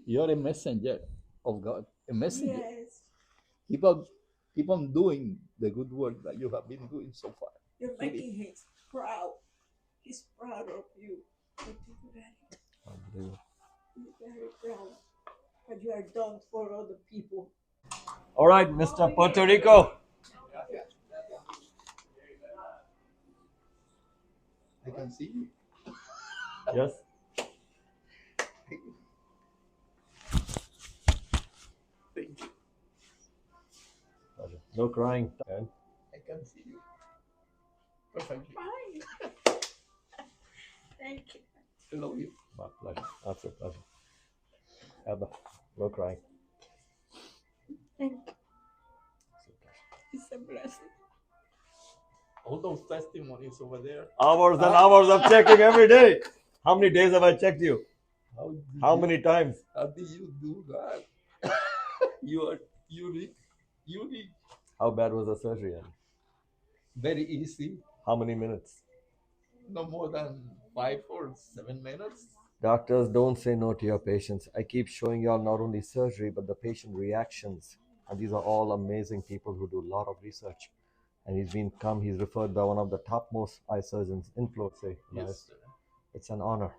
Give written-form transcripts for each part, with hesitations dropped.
You're a messenger of God, a messenger. Yes, Keep on, keep on doing the good work that you have been doing so far. you're Really. making him proud. He's proud of you. Dr. Gulani, he's very proud. What you have done for other people. All right, Mr. Puerto Rico. I can see you. Yes. Thank you. No crying. And I can see you perfectly. Fine. Thank you. I love you. my pleasure. That's a pleasure. Abba, no crying. Thank you. It's a blessing. All those testimonies over there. Hours and hours of checking every day. How many days have I checked you? How many times? How did you do that? You are unique. Unique. How bad was the surgery? Very easy. How many minutes? No more than 5 or 7 minutes. Doctors, don't say no to your patients. I keep showing y'all not only surgery, but the patient reactions. And these are all amazing people who do a lot of research. And he's referred by one of the topmost eye surgeons in Florida. Yes, sir. It's an honor.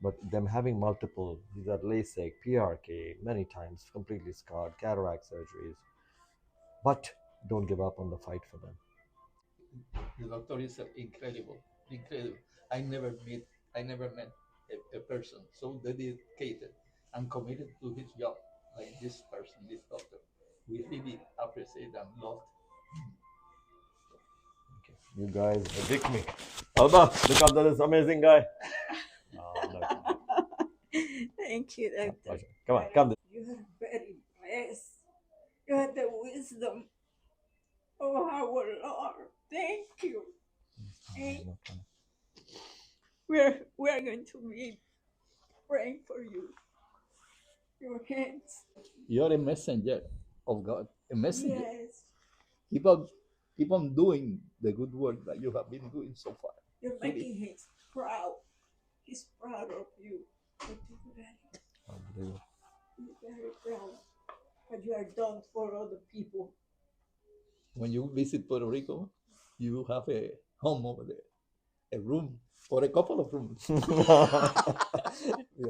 But them having multiple, he's had LASIK, PRK, many times, completely scarred, cataract surgeries. But don't give up on the fight for them. The doctor is incredible. Incredible. I never met a person so dedicated and committed to his job like this person, this doctor. We really appreciate and love. Okay. You guys addict me. Alba, look up to this amazing guy. Thank you, My Doctor. pleasure. Come on, come. You are very blessed. You have the wisdom of our Lord. Thank you. And we're going to be praying for you. Your hands. You're a messenger of God, a messenger. Yes, Keep on doing the good work that you have been doing so far. you're Really. making him proud. He's proud of you. Dr. Gulani, Unbelievable. he's very proud. What you have done for other people. When you visit Puerto Rico, you have a home over there, a room, or a couple of rooms. Yeah.